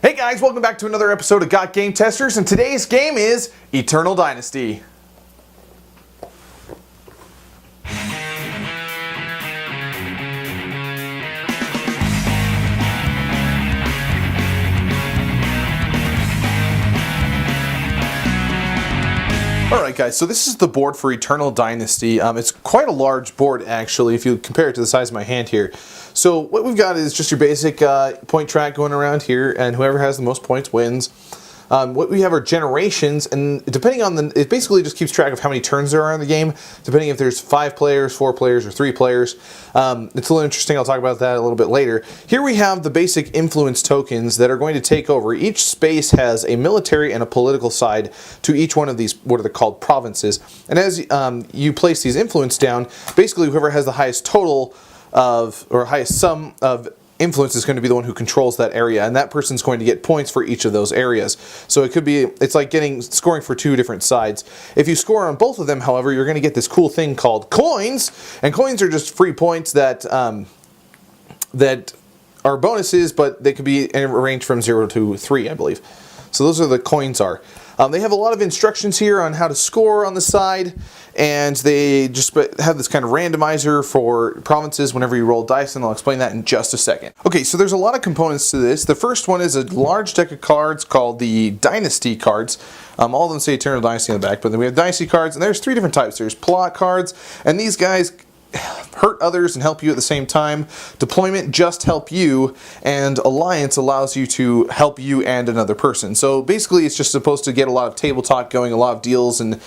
Hey guys, welcome back to another episode of GotGameTesters, and today's game is Eternal Dynasty. Alright guys, so this is the board for Eternal Dynasty. It's quite a large board actually if you compare it to the size of my hand here. So what we've got is just your basic point track going around here, and whoever has the most points wins. What we have are generations, and depending on it basically just keeps track of how many turns there are in the game, depending if there's 5 players, 4 players, or 3 players. It's a little interesting, I'll talk about that a little bit later. Here we have the basic influence tokens that are going to take over. Each space has a military and a political side to each one of these, what are they called, provinces. And as you place these influence down, basically whoever has the highest total of, or highest sum of influence is going to be the one who controls that area, and that person's going to get points for each of those areas. So it could be, it's like scoring for 2 different sides. If you score on both of them, however, you're going to get this cool thing called coins, and coins are just free points that that are bonuses, but they could be ranged from 0 to 3, I believe. So those are the coins are. They have a lot of instructions here on how to score on the side, and they just have this kind of randomizer for provinces whenever you roll dice, and I'll explain that in just a second. Okay, so there's a lot of components to this. The first one is a large deck of cards called the Dynasty cards. All of them say Eternal Dynasty on the back, but then we have Dynasty cards, and there's 3 different types. There's plot cards, and these guys hurt others and help you at the same time. Deployment, just help you, and alliance allows you to help you and another person. So basically it's just supposed to get a lot of table talk going, a lot of deals and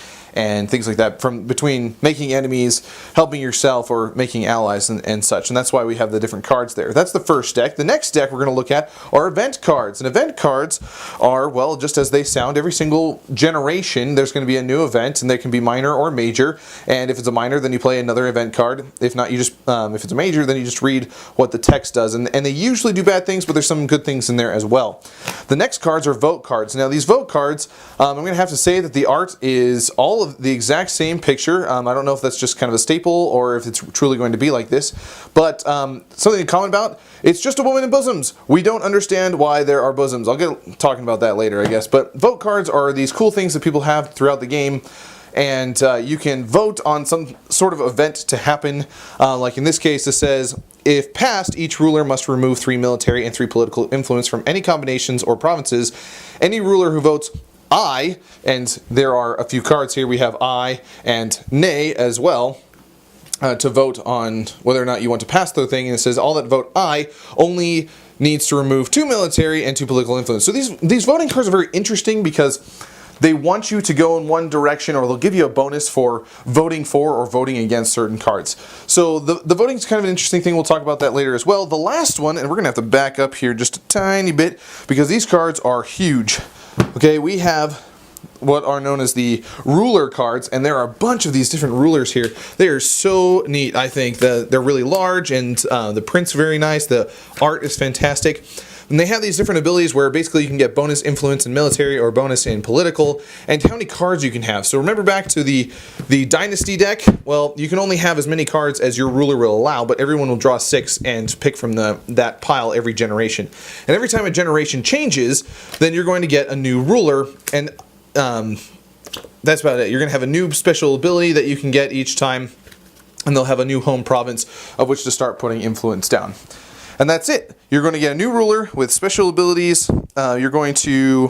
things like that, from between making enemies, helping yourself, or making allies and such. And that's why we have the different cards there. That's the first deck. The next deck we're going to look at are event cards. And event cards are, well, just as they sound, every single generation there's going to be a new event, and they can be minor or major. And if it's a minor, then you play another event card. If not, you just if it's a major, then you just read what the text does. And they usually do bad things, but there's some good things in there as well. The next cards are vote cards. Now these vote cards, I'm going to have to say that the art is all of the exact same picture. I don't know if that's just kind of a staple or if it's truly going to be like this, but something to comment about, it's just a woman in bosoms. We don't understand why there are bosoms. I'll get talking about that later, I guess. But vote cards are these cool things that people have throughout the game, and you can vote on some sort of event to happen. Like in this case, it says, if passed, each ruler must remove 3 military and 3 political influence from any combinations or provinces. Any ruler who votes aye, and there are a few cards here, we have aye and nay as well, to vote on whether or not you want to pass the thing, and it says all that vote aye only needs to remove 2 military and 2 political influence. So these voting cards are very interesting because they want you to go in one direction, or they'll give you a bonus for voting for or voting against certain cards. So the voting is kind of an interesting thing. We'll talk about that later as well. The last one, and we're going to have to back up here just a tiny bit because these cards are huge. Okay, we have what are known as the ruler cards, and there are a bunch of these different rulers here. They are so neat, I think. They're really large, and the print's very nice. The art is fantastic. And they have these different abilities where basically you can get bonus influence in military or bonus in political, and how many cards you can have. So remember back to the Dynasty deck, well, you can only have as many cards as your ruler will allow, but everyone will draw 6 and pick from that pile every generation. And every time a generation changes, then you're going to get a new ruler, and that's about it. You're going to have a new special ability that you can get each time, and they'll have a new home province of which to start putting influence down. And that's it. You're going to get a new ruler with special abilities. You're going to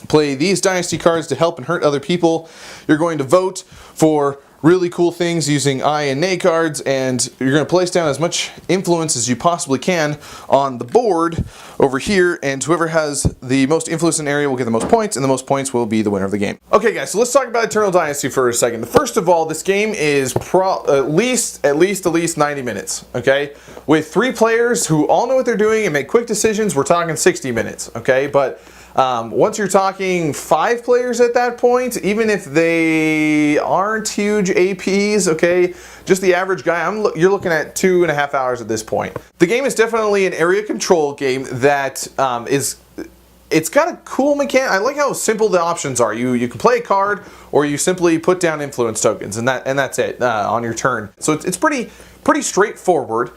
play these Dynasty cards to help and hurt other people. You're going to vote for really cool things using aye and nay cards, and you're going to place down as much influence as you possibly can on the board over here, and whoever has the most influence in an area will get the most points, and the most points will be the winner of the game. Okay guys, so let's talk about Eternal Dynasty for a second. First of all, this game is at least 90 minutes, okay? With 3 players who all know what they're doing and make quick decisions, we're talking 60 minutes, okay? But once you're talking 5 players at that point, even if they aren't huge APs, okay, just the average guy, you're looking at 2.5 hours at this point. The game is definitely an area control game that it's got a cool mechanic. I like how simple the options are. You can play a card, or you simply put down influence tokens, and that's it on your turn. So it's pretty straightforward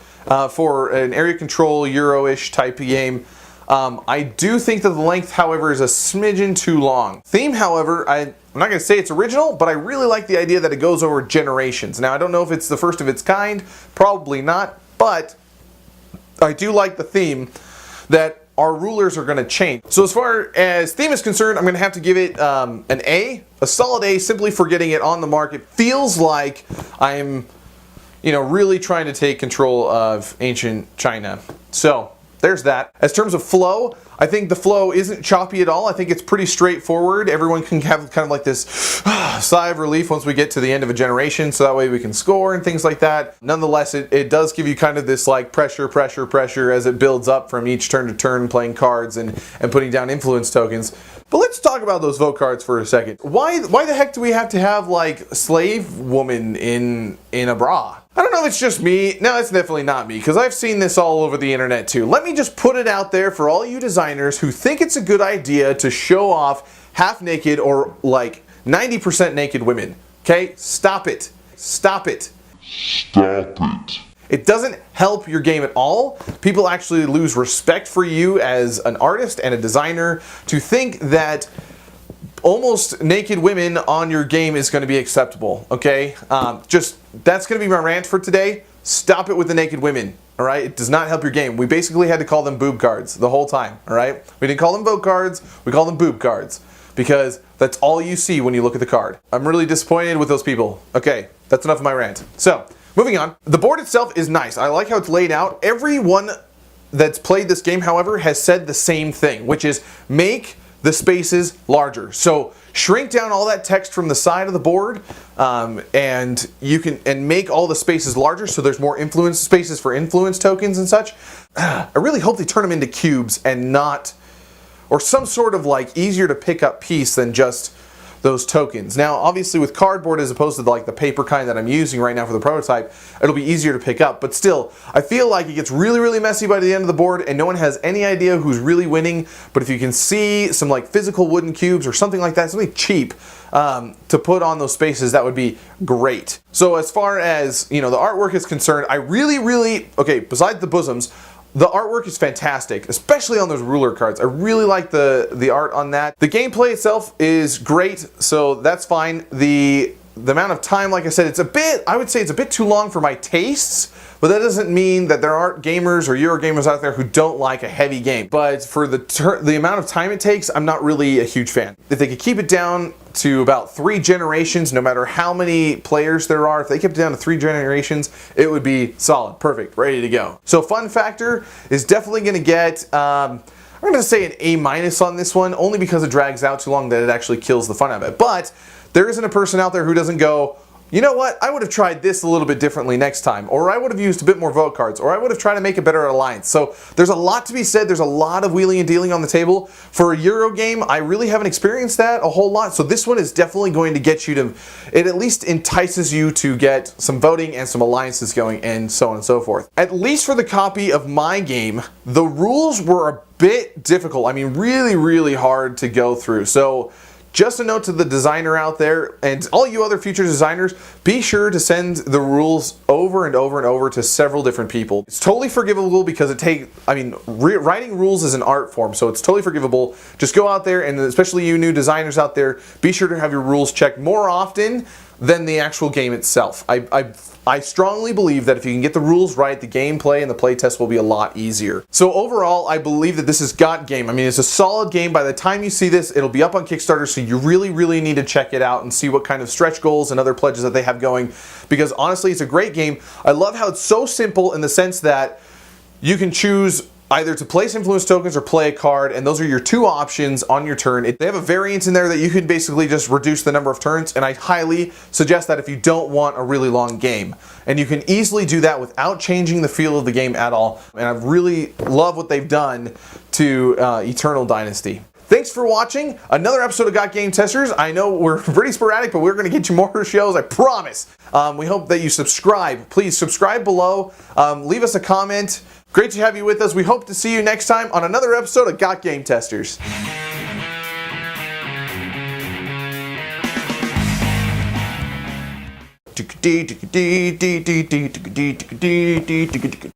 for an area control Euro-ish type of game. I do think that the length, however, is a smidgen too long. Theme, however, I'm not going to say it's original, but I really like the idea that it goes over generations. Now, I don't know if it's the first of its kind, probably not, but I do like the theme that our rulers are going to change. So as far as theme is concerned, I'm going to have to give it an A, a solid A, simply for getting it on the market. Feels like I'm, really trying to take control of ancient China. So there's that. As terms of flow, I think the flow isn't choppy at all. I think it's pretty straightforward. Everyone can have kind of like this sigh of relief once we get to the end of a generation, so that way we can score and things like that. Nonetheless, it does give you kind of this like pressure as it builds up from each turn to turn, playing cards and putting down influence tokens. But let's talk about those vote cards for a second. Why the heck do we have to have like slave woman in a bra? I don't know if it's just me. No, it's definitely not me, because I've seen this all over the internet too. Let me just put it out there for all you designers who think it's a good idea to show off half naked or like 90% naked women. Okay? Stop it. Stop it. Stop it. It doesn't help your game at all. People actually lose respect for you as an artist and a designer to think that almost naked women on your game is going to be acceptable, okay? That's going to be my rant for today. Stop it with the naked women, all right? It does not help your game. We basically had to call them boob cards the whole time, all right? We didn't call them vote cards, we call them boob cards, because that's all you see when you look at the card. I'm really disappointed with those people. Okay, that's enough of my rant. So, moving on. The board itself is nice. I like how it's laid out. Everyone that's played this game, however, has said the same thing, which is make the spaces larger. So shrink down all that text from the side of the board, and you can make all the spaces larger so there's more influence spaces for influence tokens and such. I really hope they turn them into cubes and not, or some sort of like easier to pick up piece than just those tokens. Now, obviously with cardboard as opposed to like the paper kind that I'm using right now for the prototype, it'll be easier to pick up, but still, I feel like it gets really messy by the end of the board and no one has any idea who's really winning. But if you can see some like physical wooden cubes or something like that, something cheap to put on those spaces, that would be great. So as far as, the artwork is concerned, I really, okay, besides the bosoms, the artwork is fantastic, especially on those ruler cards. I really like the art on that. The gameplay itself is great, so that's fine. The amount of time, like I said, I would say it's a bit too long for my tastes, but that doesn't mean that there aren't gamers or Eurogamers out there who don't like a heavy game. But for the amount of time it takes, I'm not really a huge fan. If they could keep it down to about 3 generations, no matter how many players there are, if they kept it down to 3 generations, it would be solid, perfect, ready to go. So fun factor is definitely going to get, I'm going to say an A- on this one, only because it drags out too long that it actually kills the fun of it. But there isn't a person out there who doesn't go, you know what, I would have tried this a little bit differently next time, or I would have used a bit more vote cards, or I would have tried to make a better alliance. So there's a lot to be said. There's a lot of wheeling and dealing on the table. For a Euro game, I really haven't experienced that a whole lot. So this one is definitely going to get you to, it at least entices you to get some voting and some alliances going and so on and so forth. At least for the copy of my game, the rules were a bit difficult. I mean, really hard to go through. So just a note to the designer out there and all you other future designers, be sure to send the rules over and over to several different people. It's totally forgivable because writing rules is an art form, so it's totally forgivable. Just go out there, and especially you new designers out there, be sure to have your rules checked more often than the actual game itself. I strongly believe that if you can get the rules right, the gameplay and the playtest will be a lot easier. So overall, I believe that this is GotGame. I mean, it's a solid game. By the time you see this, it'll be up on Kickstarter, so you really need to check it out and see what kind of stretch goals and other pledges that they have going, because honestly, it's a great game. I love how it's so simple in the sense that you can choose either to place influence tokens or play a card, and those are your 2 options on your turn. They have a variant in there that you can basically just reduce the number of turns, and I highly suggest that if you don't want a really long game. And you can easily do that without changing the feel of the game at all. And I really love what they've done to Eternal Dynasty. Thanks for watching another episode of GotGameTesters. I know we're pretty sporadic, but we're going to get you more shows, I promise. We hope that you subscribe. Please subscribe below. Leave us a comment. Great to have you with us. We hope to see you next time on another episode of GotGameTesters.